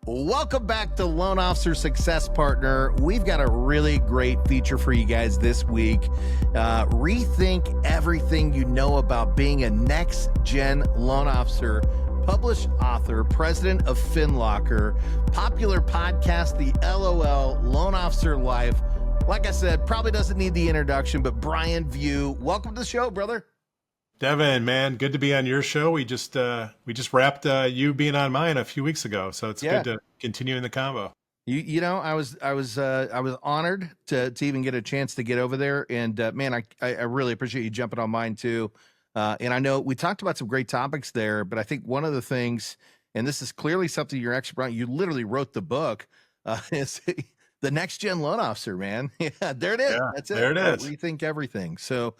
Welcome back to Loan Officer Success Partner. We've got a really great feature for you guys this week. Rethink everything you know about being a next-gen loan officer. Published author, president of FinLocker, popular podcast, The LOL, Loan Officer Life. Like I said, probably doesn't need the introduction, but Brian Vieaux, welcome to the show, brother. Devin, man, good to be on your show. We just wrapped you being on mine a few weeks ago, so it's good to continue in the combo. You know, I was honored to even get a chance to get over there, and man, I really appreciate you jumping on mine too. And I know we talked about some great topics there, but I think one of the things, and this is clearly something you're expert on, you literally wrote the book, is the next gen loan officer, man. Yeah, there it is. Yeah, that's it. There it is. Rethink everything. So,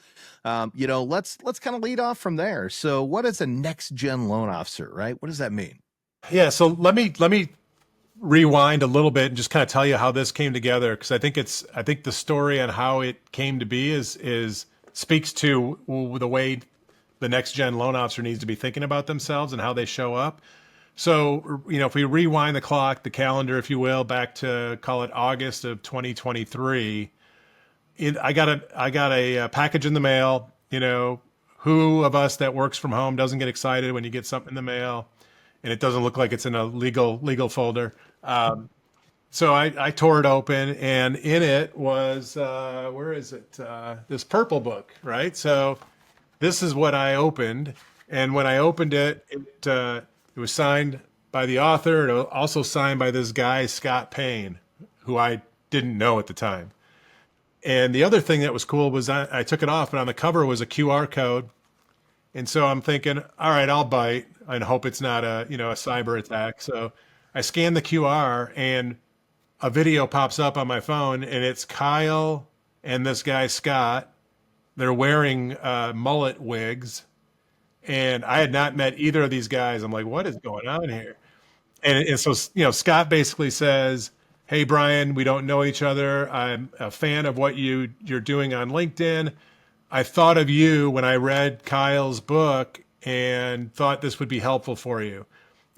you know, let's kind of lead off from there. So what is a next gen loan officer, right? What does that mean? Yeah. So let me rewind a little bit and just kind of tell you how this came together. Cause I think the story on how it came to be is speaks to the way the next gen loan officer needs to be thinking about themselves and how they show up. So, you know, if we rewind the clock, the calendar, if you will, back to call it August of 2023, I got a package in the mail. You know, who of us that works from home doesn't get excited when you get something in the mail and it doesn't look like it's in a legal folder? So I tore it open, and in it was, where is it? This purple book, right? So this is what I opened. And when I opened it, it was signed by the author. It was also signed by this guy, Scott Payne, who I didn't know at the time. And the other thing that was cool was I took it off, and on the cover was a QR code. And so I'm thinking, all right, I'll bite and hope it's not a cyber attack. So I scanned the QR, and a video pops up on my phone, and it's Kyle and this guy, Scott. They're wearing mullet wigs. And I had not met either of these guys. I'm like, what is going on here? And so, you know, Scott basically says, hey, Brian, we don't know each other. I'm a fan of what you're doing on LinkedIn. I thought of you when I read Kyle's book and thought this would be helpful for you.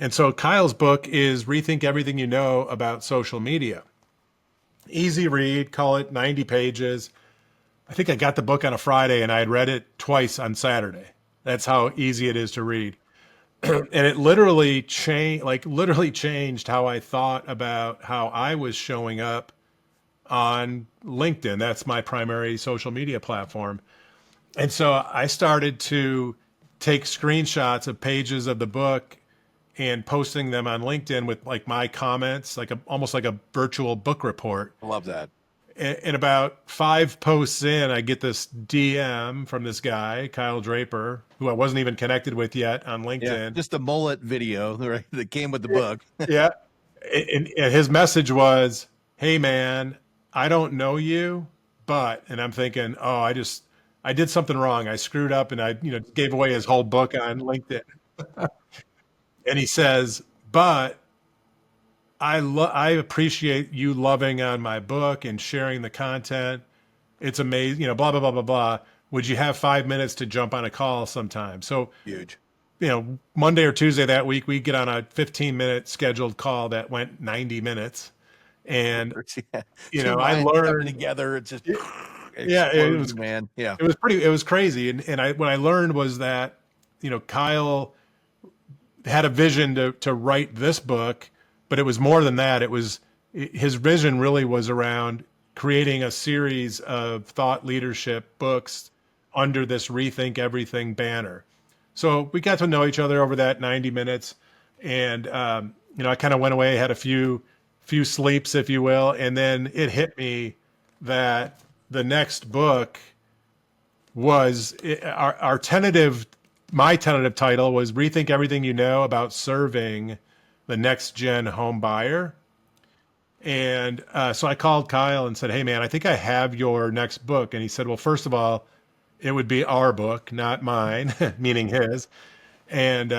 And so Kyle's book is Rethink Everything You Know About Social Media. Easy read, call it 90 pages. I think I got the book on a Friday, and I had read it twice on Saturday. That's how easy it is to read. And it literally changed how I thought about how I was showing up on LinkedIn. That's my primary social media platform. And so I started to take screenshots of pages of the book and posting them on LinkedIn with like my comments, almost like a virtual book report. I love that. And about 5 posts in, I get this DM from this guy, Kyle Draper, who I wasn't even connected with yet on LinkedIn. Yeah, just a mullet video that came with the book. Yeah. And his message was, hey, man, I don't know you, but, and I'm thinking, oh, I did something wrong. I screwed up, and I gave away his whole book on LinkedIn. And he says, but I appreciate you loving on my book and sharing the content. It's amazing, blah, blah, blah, blah, blah. Would you have 5 minutes to jump on a call sometime? So huge. Monday or Tuesday that week, we get on a 15-minute scheduled call that went 90 minutes. And, I learned together. It's just, it was, man. Yeah. It was crazy. And what I learned was that, Kyle had a vision to write this book. But it was more than that. His vision really was around creating a series of thought leadership books under this Rethink Everything banner. So we got to know each other over that 90 minutes. And, I kind of went away, had a few sleeps, if you will. And then it hit me that the next book was my tentative title was Rethink Everything You Know About Serving the Next Gen Home Buyer. And so I called Kyle and said, hey, man, I think I have your next book. And he said, well, first of all, it would be our book, not mine, meaning his. And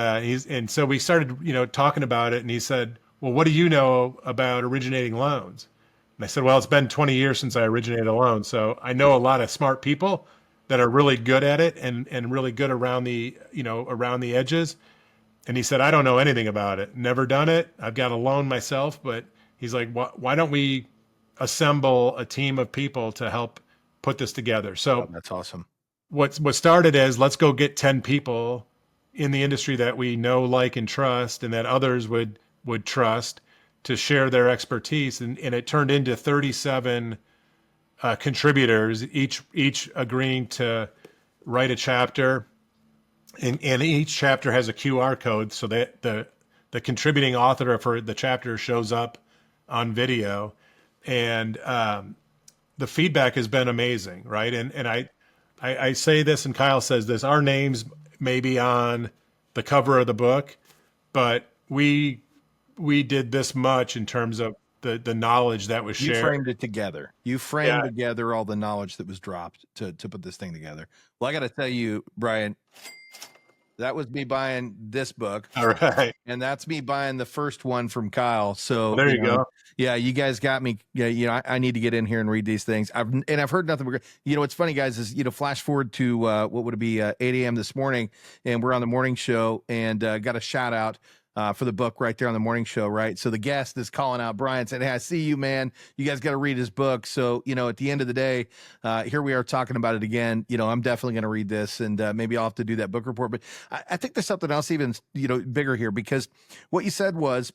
so we started, talking about it. And he said, well, what do you know about originating loans? And I said, well, it's been 20 years since I originated a loan. So I know a lot of smart people that are really good at it and really good around the edges. And he said, I don't know anything about it. Never done it. I've got a loan myself, but he's like, why don't we assemble a team of people to help put this together? Oh, So that's awesome. what started as let's go get 10 people in the industry that we know, like, and trust, and that others would trust to share their expertise. And it turned into 37 contributors, each agreeing to write a chapter. And each chapter has a QR code so that the contributing author for the chapter shows up on video. And the feedback has been amazing, right? And I say this, and Kyle says this, our names may be on the cover of the book, but we did this much in terms of the knowledge that was You shared. framed it together. You framed together all the knowledge that was dropped to put this thing together. Well, I got to tell you, Brian, that was me buying this book. All right. And that's me buying the first one from Kyle. So Well, there you go. Yeah, you guys got me. Yeah, I need to get in here and read these things. I've heard nothing but, what's funny, guys, is, flash forward to what would it be, 8 a.m. this morning, and we're on the morning show, and got a shout out for the book right there on the morning show, right? So the guest is calling out Brian, saying, hey, I see you, man. You guys got to read his book. So, at the end of the day, here we are talking about it again. I'm definitely going to read this, and maybe I'll have to do that book report. But I think there's something else even, bigger here, because what you said was,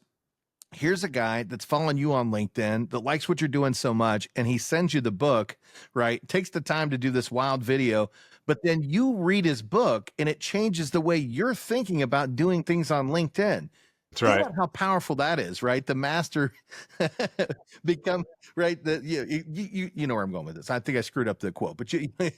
here's a guy that's following you on LinkedIn that likes what you're doing so much, and he sends you the book, right? Takes the time to do this wild video, but then you read his book and it changes the way you're thinking about doing things on LinkedIn. That's right. Think about how powerful that is, right? The master become, right? You know where I'm going with this. I think I screwed up the quote, but you got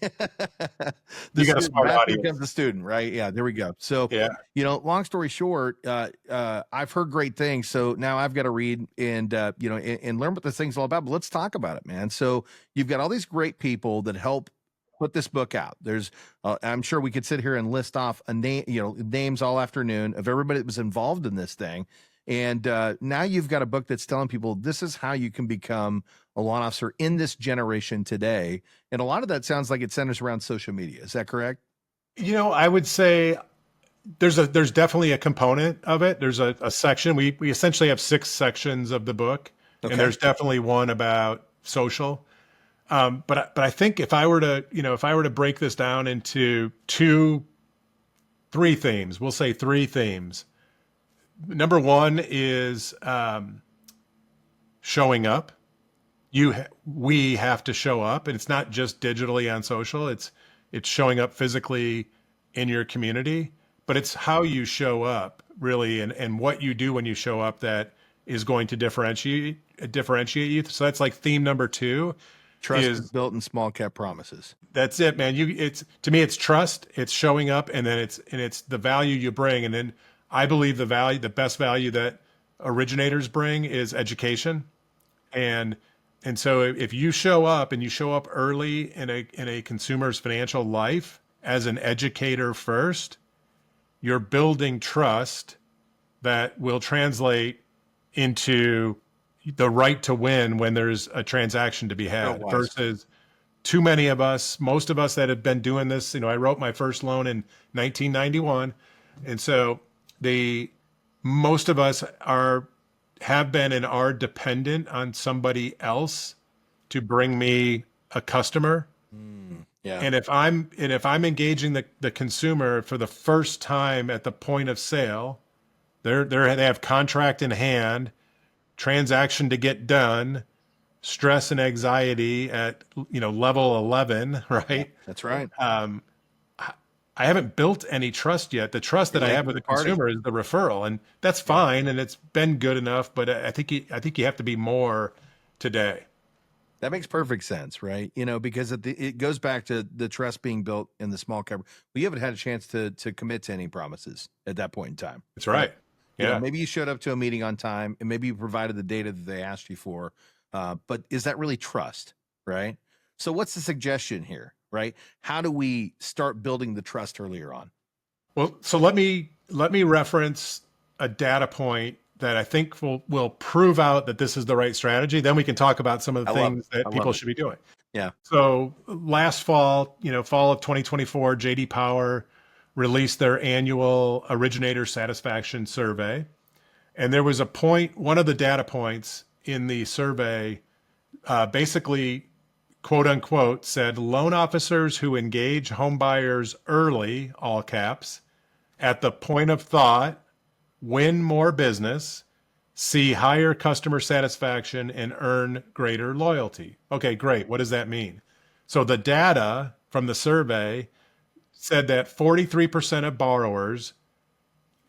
a smart audience. Becomes the student, right? Yeah, there we go. So, long story short, I've heard great things. So now I've got to read and learn what this thing's all about. But let's talk about it, man. So you've got all these great people that help put this book out. There's, I'm sure we could sit here and list off a name, names all afternoon of everybody that was involved in this thing. And now you've got a book that's telling people this is how you can become a loan officer in this generation today. And a lot of that sounds like it centers around social media. Is that correct? I would say there's definitely a component of it. There's a section. We essentially have 6 sections of the book, and there's definitely one about social. But I think if I were to break this down into 3 themes, we'll say 3 themes. Number 1 is showing up. We have to show up, and it's not just digitally on social. It's showing up physically in your community, but it's how you show up really, and what you do when you show up that is going to differentiate you. So that's like theme number 2. Trust is built in small cap promises. That's it, man. To me, it's trust, it's showing up, and then it's the value you bring. And then I believe the best value that originators bring is education. And so if you show up, and you show up early in a consumer's financial life as an educator first, you're building trust that will translate into the right to win when there's a transaction to be had, versus too many of us, most of us that have been doing this. I wrote my first loan in 1991. And so most of us have been and are dependent on somebody else to bring me a customer. Yeah. And if I'm engaging the consumer for the first time at the point of sale, they have contract in hand, transaction to get done, stress and anxiety at level 11, right? Yeah, that's right. I haven't built any trust yet. The trust that I have with the consumer is the referral, and that's fine, and it's been good enough. But I think you have to be more today. That makes perfect sense, right? Because it goes back to the trust being built in the small cap. We haven't had a chance to commit to any promises at that point in time. That's right. Yeah. Maybe you showed up to a meeting on time, and maybe you provided the data that they asked you for. But is that really trust, right? So what's the suggestion here, right? How do we start building the trust earlier on? Well, so let me reference a data point that I think will prove out that this is the right strategy. Then we can talk about some of the things that people should be doing. Yeah. So last fall, fall of 2024, JD Power released their annual originator satisfaction survey. And there was a point, one of the data points in the survey basically, quote unquote, said loan officers who engage home buyers early, all caps, at the point of thought, win more business, see higher customer satisfaction, and earn greater loyalty. Okay, great. What does that mean? So the data from the survey said that 43% of borrowers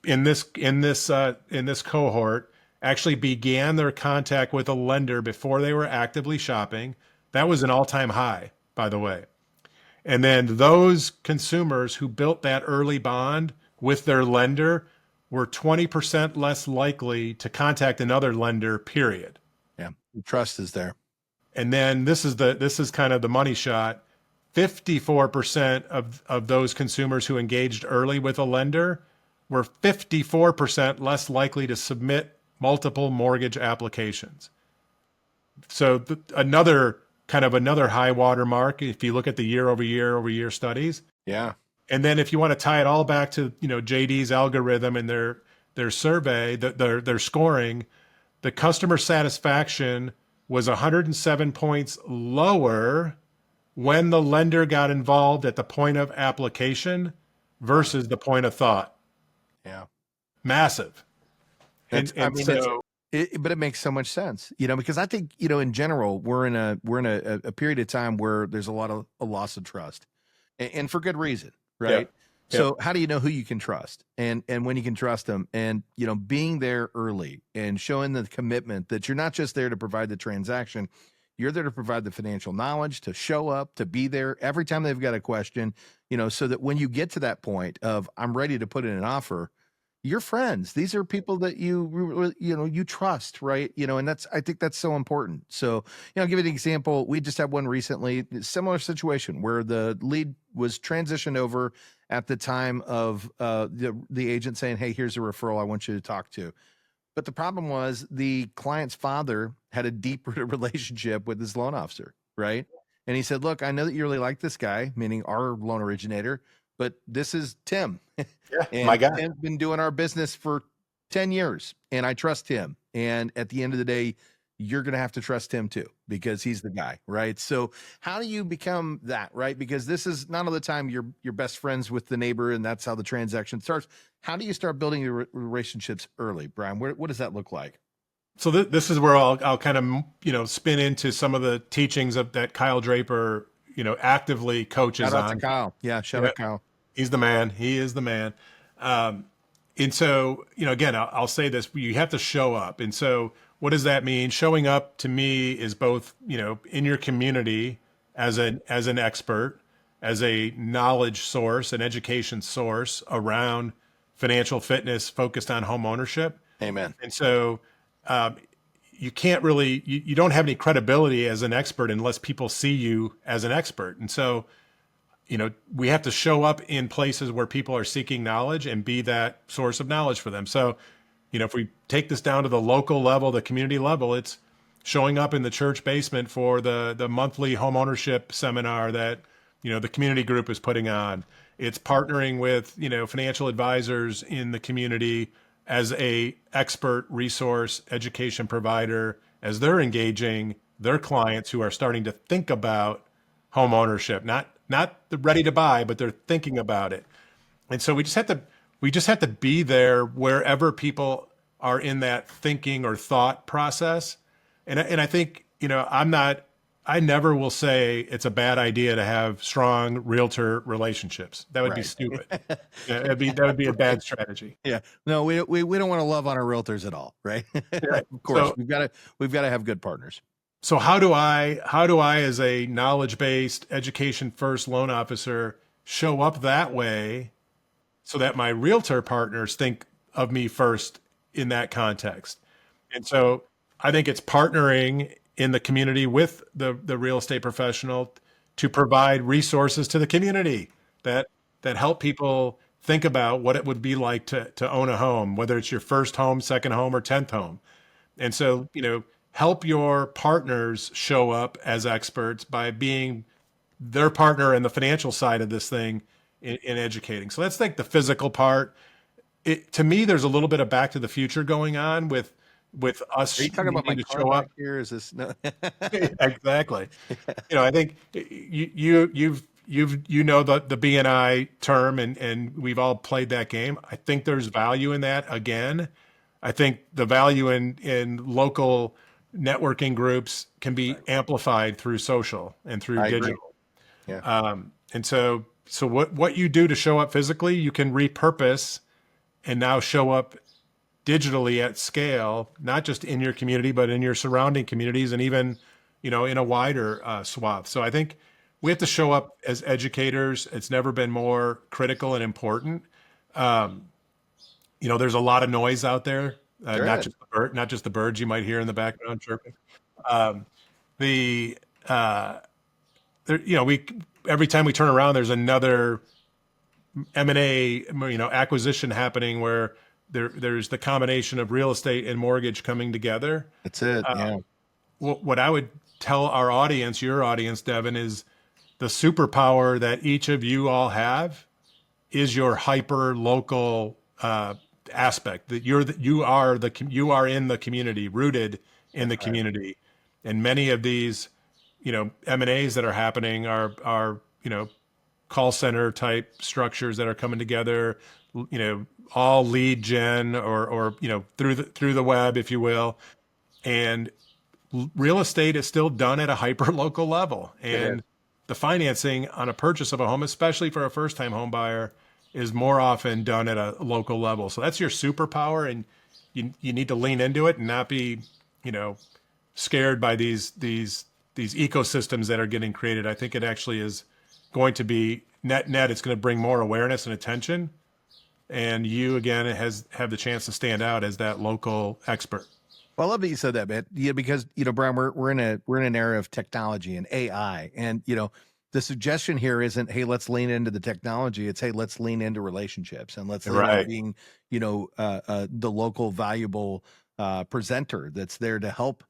in this cohort actually began their contact with a lender before they were actively shopping. That was an all-time high, by the way. And then those consumers who built that early bond with their lender were 20% less likely to contact another lender, period. Yeah. Trust is there. And then this is kind of the money shot. 54% of those consumers who engaged early with a lender were 54% less likely to submit multiple mortgage applications. So another high water mark if you look at the year over year studies. Yeah. And then if you want to tie it all back to, JD's algorithm and their survey, their scoring, the customer satisfaction was 107 points lower when the lender got involved at the point of application versus the point of thought. Yeah. Massive. But it makes so much sense, because I think, in general, we're in a period of time where there's a lot of a loss of trust, and for good reason, right? Yeah. So how do you know who you can trust and when you can trust them? And, being there early and showing the commitment that you're not just there to provide the transaction, you're there to provide the financial knowledge, to show up, to be there every time they've got a question, so that when you get to that point of I'm ready to put in an offer, you're friends. These are people that you trust, right? And I think that's so important. So, I'll give you an example. We just had one recently, similar situation where the lead was transitioned over at the time of the agent saying, "Hey, here's a referral I want you to talk to." But the problem was the client's father had a deep-rooted relationship with his loan officer, right? And he said, "Look, I know that you really like this guy," meaning our loan originator, "but this is Tim. Yeah, And my guy. Tim's been doing our business for 10 years, and I trust him. And at the end of the day, you're going to have to trust him too, because he's the guy," right? So how do you become that, right? Because this is not all the time you're best friends with the neighbor, and that's how the transaction starts. How do you start building your relationships early, Brian? What does that look like? So this is where I'll kind of, spin into some of the teachings that Kyle Draper, actively coaches Shout out on. to Kyle. Yeah, shout out Kyle. He's the man. He is the man. And so, again, I'll say this, you have to show up. And so what does that mean? Showing up to me is both, in your community as an expert, as a knowledge source, an education source around financial fitness focused on home ownership. Amen. And so you can't really, you don't have any credibility as an expert unless people see you as an expert. And so, we have to show up in places where people are seeking knowledge and be that source of knowledge for them. So, if we take this down to the local level, the community level, it's showing up in the church basement for the monthly home ownership seminar that, the community group is putting on. It's partnering with, financial advisors in the community as a expert resource education provider as they're engaging their clients who are starting to think about home ownership, not the ready to buy, but they're thinking about it. And so we just have to be there wherever people are in that thinking or thought process. And I think, I never will say it's a bad idea to have strong realtor relationships. That would be stupid. That would be a bad strategy. Yeah. No, we don't want to love on our realtors at all, right? Right. Of course, So, we've got to have good partners. So how do I as a knowledge-based education first loan officer show up that way so that my realtor partners think of me first in that context? And so I think it's partnering in the community with the real estate professional to provide resources to the community that help people think about what it would be like to own a home, whether it's your first home, second home, or 10th home. And so, help your partners show up as experts by being their partner in the financial side of this thing in educating. So that's like the physical part. To me, there's a little bit of Back to the Future going on with Are us you talking about my needing to car show back up. here? Is this no? Exactly. I think you know the BNI term, and we've all played that game. I think there's value in that again. I think the value in local networking groups can be Right. amplified through social and through I agree. digital. Yeah. And so what you do to show up physically, you can repurpose and now show up digitally at scale, not just in your community, but in your surrounding communities and even, in a wider swath. So I think we have to show up as educators. It's never been more critical and important. There's a lot of noise out there, There is. not just the birds you might hear in the background chirping. Um, the we every time we turn around, there's another M&A, acquisition happening where there's the combination of real estate and mortgage coming together. That's it. Yeah. What I would tell our audience, your audience, Devin, is the superpower that each of you all have is your hyper local aspect. That you are in the community, rooted in the community, and many of these, M&As that are happening are call center type structures that are coming together, all lead gen or through the web, if you will, and real estate is still done at a hyper local level, It is. and the financing on a purchase of a home, especially for a first time home buyer, is more often done at a local level. So that's your superpower, and you need to lean into it and not be, scared by these ecosystems that are getting created. I think it actually is going to be net. It's going to bring more awareness and attention, and you again have the chance to stand out as that local expert. Well, I love that you said that, man. Yeah, because Brian, we're in an era of technology and AI, and the suggestion here isn't, hey, let's lean into the technology. It's, hey, let's lean into relationships and let's lean into being, the local valuable presenter that's there to help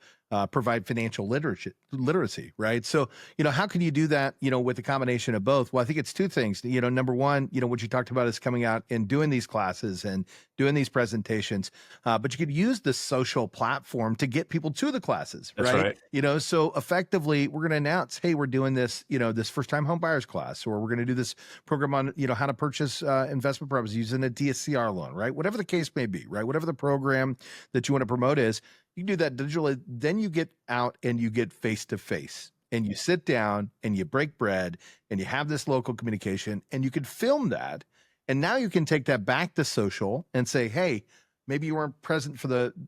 provide financial literacy, right? So, how can you do that, with a combination of both? Well, I think it's two things. Number one, what you talked about is coming out and doing these classes and doing these presentations, but you could use the social platform to get people to the classes, That's right? right. So effectively, we're going to announce, hey, we're doing this, this first-time home buyers class, or we're going to do this program on, how to purchase investment properties using a DSCR loan, right? Whatever the case may be, right? Whatever the program that you want to promote is, you can do that digitally. Then you get out and you get face-to-face and you sit down and you break bread and you have this local communication and you could film that. And now you can take that back to social and say, hey, maybe you weren't present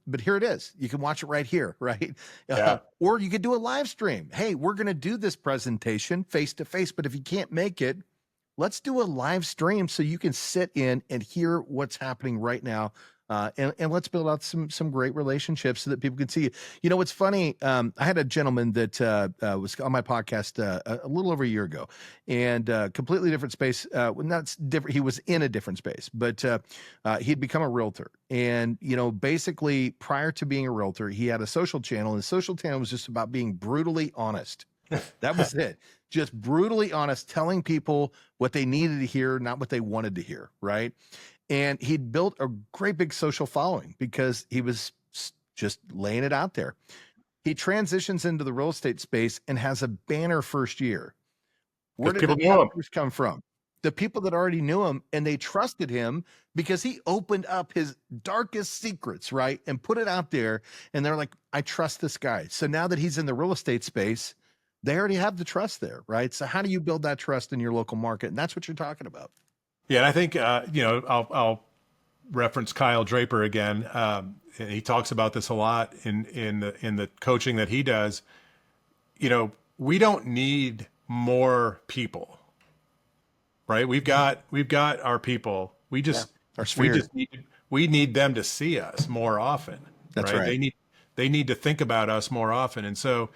but here it is. You can watch it right here, right? Yeah. Or you could do a live stream. Hey, we're going to do this presentation face-to-face, but if you can't make it, let's do a live stream so you can sit in and hear what's happening right now. And let's build out some great relationships so that people can see you. What's funny, I had a gentleman that was on my podcast a little over a year ago, and completely different space. Not different. He was in a different space, but he'd become a realtor. And basically, prior to being a realtor, he had a social channel, and the social channel was just about being brutally honest. That was it. Just brutally honest, telling people what they needed to hear, not what they wanted to hear, right? And he'd built a great big social following because he was just laying it out there. He transitions into the real estate space and has a banner first year. Where did People the know him. customers come from? The people that already knew him, and they trusted him because he opened up his darkest secrets, right? And put it out there. And they're like, I trust this guy. So now that he's in the real estate space, they already have the trust there, right? So how do you build that trust in your local market? And that's what you're talking about. Yeah, and I think I'll reference Kyle Draper again. And he talks about this a lot in the coaching that he does. We don't need more people, right? We've got our people. Our sphere. We need them to see us more often. That's right. They need to think about us more often. And so,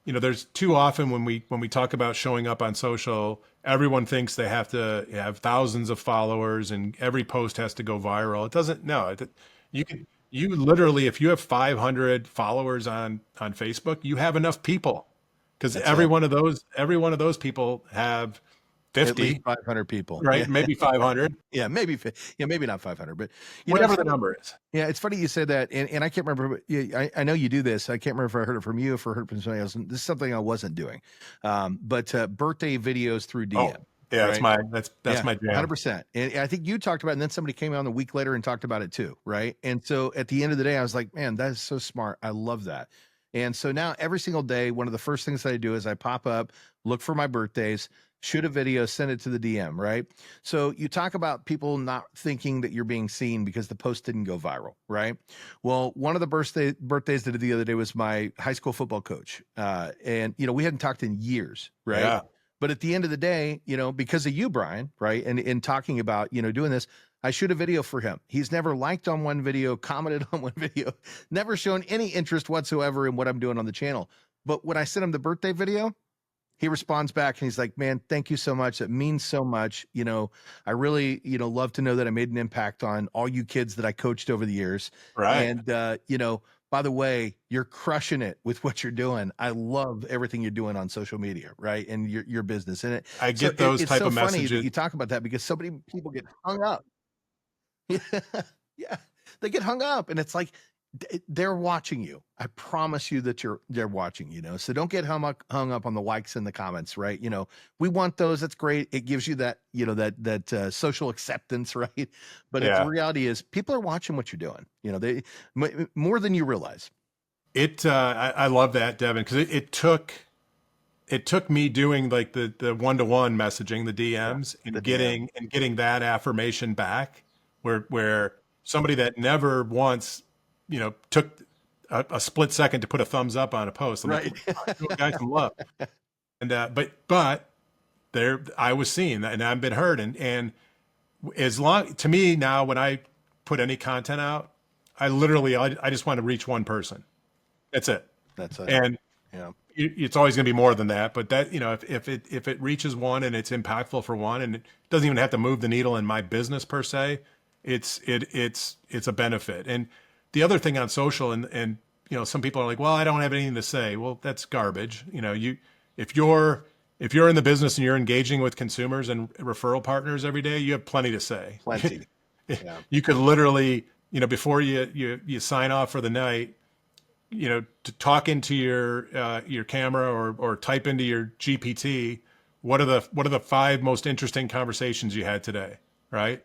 there's too often when we talk about showing up on social, everyone thinks they have to have thousands of followers and every post has to go viral. It doesn't. No, you literally, if you have 500 followers on Facebook, you have enough people, because every one of those people have At 50, least 500 people. Yeah. right? Maybe 500, Yeah, maybe, yeah, maybe not 500, but whatever the number is. yeah, it's funny you said that, and I can't remember. But yeah, I know you do this. I can't remember if I heard it from you, or if I heard it from somebody else. And this is something I wasn't doing, but birthday videos through DM, Oh, yeah, right? that's Yeah, my jam. 100%. And I think you talked about it, and then somebody came on the week later and talked about it too, right? And so at the end of the day, I was like, man, that is so smart. I love that. And so now every single day, one of the first things that I do is I pop up, look for my birthdays, shoot a video, send it to the DM, right? So you talk about people not thinking that you're being seen because the post didn't go viral, right? Well, one of the birthdays that I did the other day was my high school football coach. And, we hadn't talked in years, right? Yeah. But at the end of the day, because of you, Brian, right? And in talking about, doing this, I shoot a video for him. He's never liked on one video, commented on one video, never shown any interest whatsoever in what I'm doing on the channel. But when I sent him the birthday video, he responds back and he's like, man, thank you so much. It means so much. I really, love to know that I made an impact on all you kids that I coached over the years. Right. And, by the way, you're crushing it with what you're doing. I love everything you're doing on social media, right? And your business. And I get those it's type so of funny messages. that you talk about that because so many people get hung up. Yeah, they get hung up, and it's like they're watching you. I promise you that they're watching, so don't get hung up on the likes and the comments, right? We want those. That's great. It gives you that, that social acceptance, right? But Yeah. the reality is people are watching what you're doing, they more than you realize. I love that, Devin, because it took me doing like the one-to-one messaging, the DMs, and getting that affirmation back where somebody that never once, took a split second to put a thumbs up on a post. I'm Right. like, doing guys some love. And but there I was seen and I've been heard. And to me now, when I put any content out, I just want to reach one person. That's it. That's it. And yeah, it's always going to be more than that, but that, if it reaches one and it's impactful for one, and it doesn't even have to move the needle in my business per se, it's a benefit. And the other thing on social, and some people are like, well, I don't have anything to say. Well, that's garbage. If you're in the business and you're engaging with consumers and referral partners every day, you have plenty to say. Plenty. Yeah. You could literally, before you sign off for the night, to talk into your camera or type into your GPT, what are the 5 most interesting conversations you had today, right?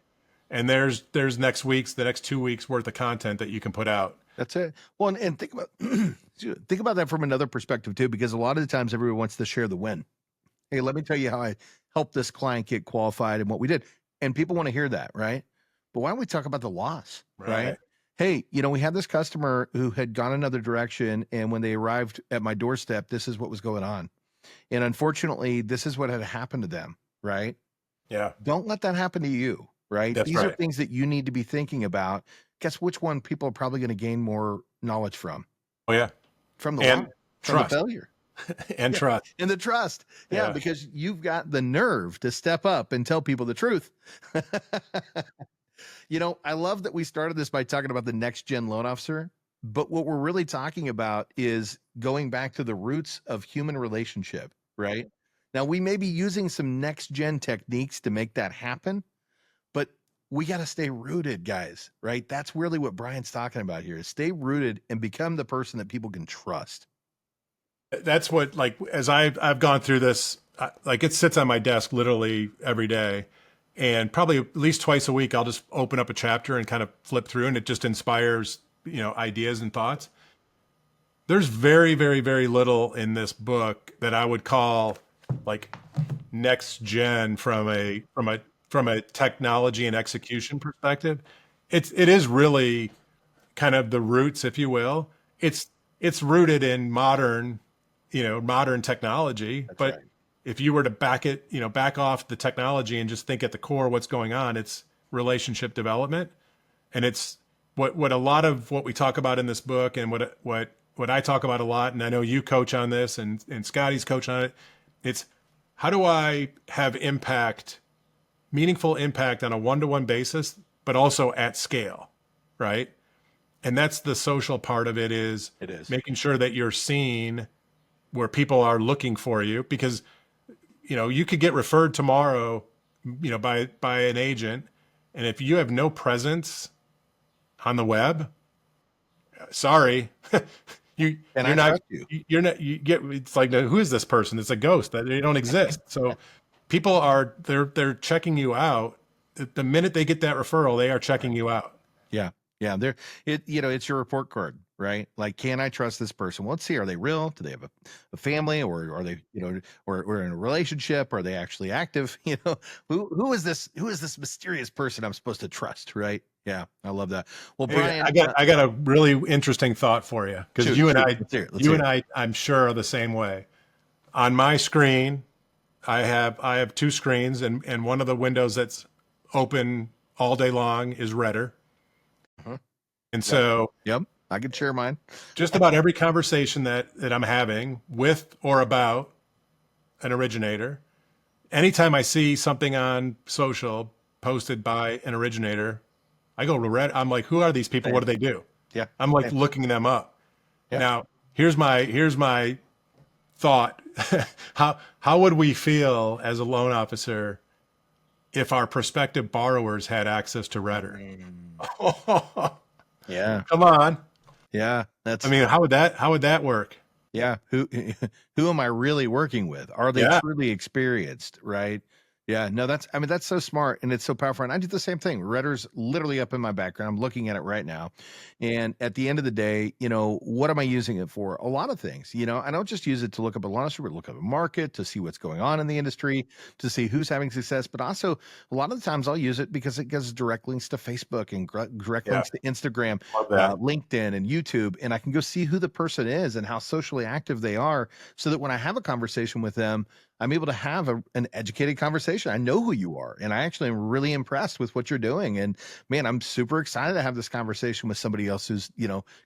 And there's the next 2 weeks worth of content that you can put out. That's it. Well, and think about that from another perspective too, because a lot of the times everyone wants to share the win. Hey, let me tell you how I helped this client get qualified and what we did, and people want to hear that, right? But why don't we talk about the loss, right? Hey, we had this customer who had gone another direction, and when they arrived at my doorstep, this is what was going on. And unfortunately, this is what had happened to them, right? Yeah. Don't let that happen to you, right? That's These right. are things that you need to be thinking about. Guess which one people are probably going to gain more knowledge from? Oh, yeah. From the and loss, from the failure. And trust. And the trust. Yeah, because you've got the nerve to step up and tell people the truth. I love that we started this by talking about the next gen loan officer, but what we're really talking about is going back to the roots of human relationship, right? Now, we may be using some next gen techniques to make that happen, but we got to stay rooted, guys, right? That's really what Brian's talking about here, is stay rooted and become the person that people can trust. That's what, like, as I've gone through this, like it sits on my desk literally every day. And probably at least twice a week, I'll just open up a chapter and kind of flip through, and it just inspires, ideas and thoughts. There's very, very, very little in this book that I would call like next gen from a technology and execution perspective. It is really kind of the roots, if you will. It's rooted in modern technology, That's but right. If you were to back off the technology and just think at the core what's going on, it's relationship development. And it's what a lot of what we talk about in this book, and what I talk about a lot, and I know you coach on this, and Scotty's coach on it. It's how do I have meaningful impact on a one-to-one basis, but also at scale, right? And that's the social part of it is making sure that you're seen where people are looking for you, because you could get referred tomorrow, by an agent, and if you have no presence on the web, sorry, And you're I not trust you. you're not you get it's like, who is this person? It's a ghost, that they don't exist. So people they're checking you out. The minute they get that referral, they are checking you out. Yeah. Yeah. It's your report card, right? Like, can I trust this person? Well, let's see. Are they real? Do they have a family, or are they, or in a relationship? Are they actually active? Who is this mysterious person I'm supposed to trust? Right. Yeah. I love that. Well, Hey, Brian, I got a really interesting thought for you, because shoot, let's hear it. I'm sure are the same way. On my screen, I have two screens, and one of the windows that's open all day long is Redder. Uh-huh. And so Yep. I can share mine. just about every conversation that I'm having with or about an originator, anytime I see something on social posted by an originator, I go to Reddit. I'm like, who are these people? Same. What do they do? Yeah. I'm like Same. looking them up. Yeah. Now, here's my thought. How would we feel as a loan officer if our prospective borrowers had access to Redder? Yeah. Come on. Yeah. I mean, how would that work? Yeah. Who am I really working with? Are they Yeah. truly experienced? Right. Yeah. No, that's so smart, and it's so powerful. And I do the same thing. Redder's literally up in my background. I'm looking at it right now. And at the end of the day, what am I using it for? A lot of things. I don't just use it to look up a law industry, but look up a market, to see what's going on in the industry, to see who's having success. But also, a lot of the times I'll use it because it gives direct links to Facebook and direct links to Instagram, Love that. LinkedIn, and YouTube. And I can go see who the person is and how socially active they are, so that when I have a conversation with them, I'm able to have an educated conversation. I know who you are, and I actually am really impressed with what you're doing. And man, I'm super excited to have this conversation with somebody else who's,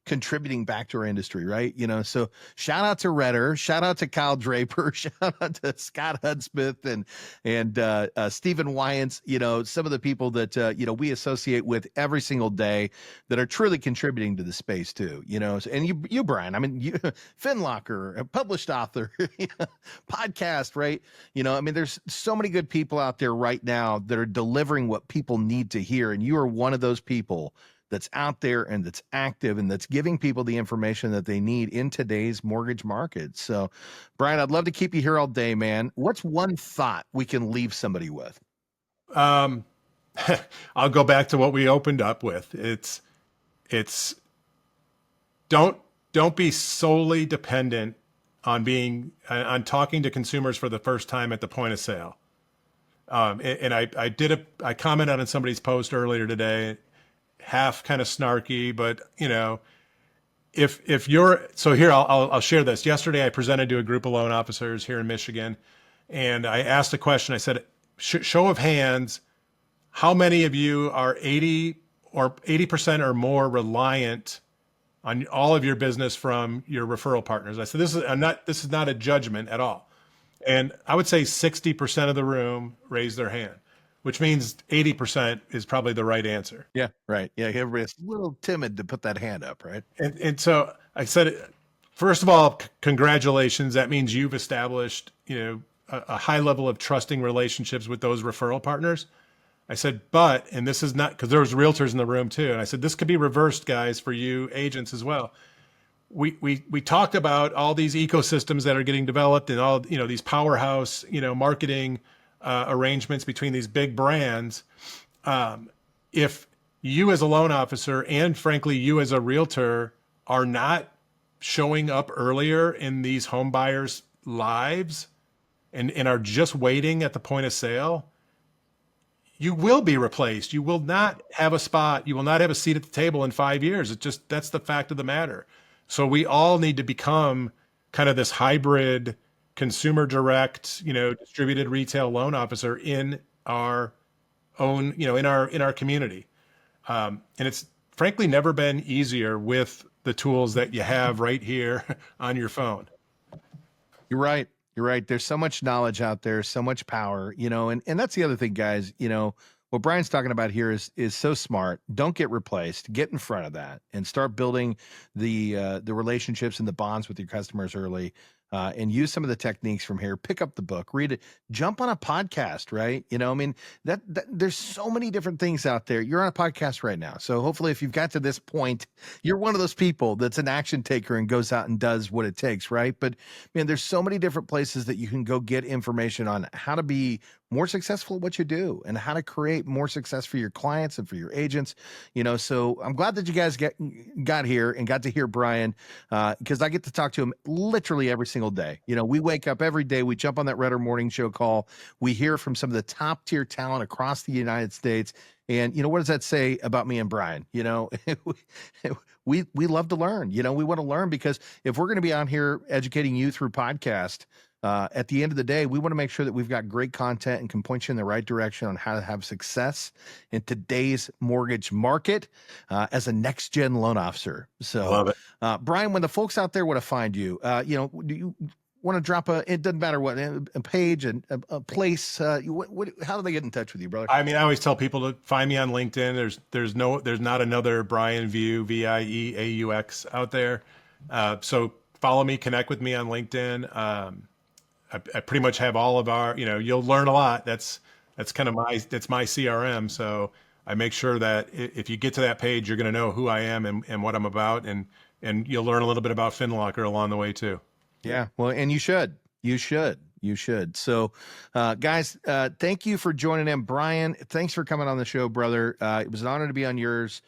contributing back to our industry, right? So shout out to Redder, shout out to Kyle Draper, shout out to Scott Hudsmith and Stephen Wyants, some of the people that, we associate with every single day that are truly contributing to the space too, and you, Brian, I mean, you, Finlocker, a published author, podcast, right? There's so many good people out there right now that are delivering what people need to hear. And you are one of those people that's out there and that's active and that's giving people the information that they need in today's mortgage market. So, Brian, I'd love to keep you here all day, man. What's one thought we can leave somebody with? I'll go back to what we opened up with. It's don't be solely dependent on talking to consumers for the first time at the point of sale. And I commented on somebody's post earlier today, half kind of snarky, but if you're, so here, I'll share this. Yesterday, I presented to a group of loan officers here in Michigan, and I asked a question. I said, show of hands, how many of you are 80% or more reliant on all of your business from your referral partners? I said, this is not a judgment at all. And I would say 60% of the room raised their hand, which means 80% is probably the right answer. Yeah, right. Yeah, everybody's a little timid to put that hand up, right? And so I said, first of all, congratulations. That means you've established, a high level of trusting relationships with those referral partners. I said, and this is not, because there was realtors in the room too. And I said, this could be reversed, guys, for you agents as well. We talked about all these ecosystems that are getting developed and all, these powerhouse, marketing arrangements between these big brands. If you as a loan officer and frankly, you as a realtor are not showing up earlier in these home buyers' lives and are just waiting at the point of sale, you will be replaced. You will not have a spot. You will not have a seat at the table in 5 years. That's the fact of the matter. So we all need to become kind of this hybrid consumer direct, distributed retail loan officer in our own, in our community. And it's frankly never been easier with the tools that you have right here on your phone. You're right. You're right. There's so much knowledge out there, so much power, and that's the other thing, guys, what Brian's talking about here is so smart. Don't get replaced. Get in front of that and start building the relationships and the bonds with your customers early. and use some of the techniques from here. Pick up the book, read it, jump on a podcast, right? You know, I mean, that there's so many different things out there. You're on a podcast right now. So hopefully if you've got to this point, you're one of those people that's an action taker and goes out and does what it takes, right? But man, there's so many different places that you can go get information on how to be more successful at what you do and how to create more success for your clients and for your agents, you know. So I'm glad that you guys got here and got to hear Brian, because I get to talk to him literally every single day. You know, we wake up every day, we jump on that Redder Morning Show call, we hear from some of the top tier talent across the United States. And, you know, what does that say about me and Brian? You know, we love to learn. You know, we want to learn, because if we're going to be on here educating you through podcast, at the end of the day, we want to make sure that we've got great content and can point you in the right direction on how to have success in today's mortgage market as a next gen loan officer. So, Love it. Brian, when the folks out there want to find you, you know, do you want to drop it doesn't matter what, a page and a place, how do they get in touch with you, brother? I mean, I always tell people to find me on LinkedIn. There's not another Brian Vieaux, Vieaux out there. So follow me, connect with me on LinkedIn. I pretty much have all of our, you know, you'll learn a lot. That's kind of my CRM. So I make sure that if you get to that page, you're going to know who I am and what I'm about. And you'll learn a little bit about FinLocker along the way too. Yeah. Well, and you should. So, guys, thank you for joining in. Brian, thanks for coming on the show, brother. It was an honor to be on yours.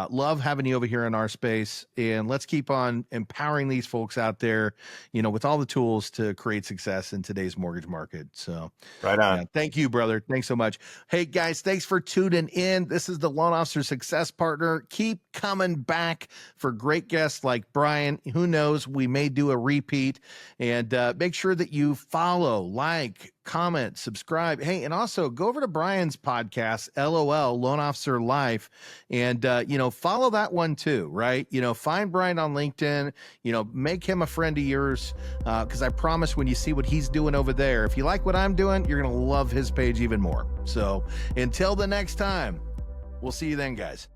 Love having you over here in our space, and let's keep on empowering these folks out there, you know, with all the tools to create success in today's mortgage market. So right on. Yeah, thank you, brother. Thanks so much. Hey guys, thanks for tuning in. This is the Loan Officer Success Partner. Keep coming back for great guests like Brian. Who knows, we may do a repeat. And make sure that you follow, like, comment, subscribe. Hey, and also go over to Brian's podcast, LOL, Loan Officer Life, and, you know, follow that one too, right? You know, find Brian on LinkedIn, you know, make him a friend of yours, because I promise when you see what he's doing over there, if you like what I'm doing, you're going to love his page even more. So until the next time, we'll see you then, guys.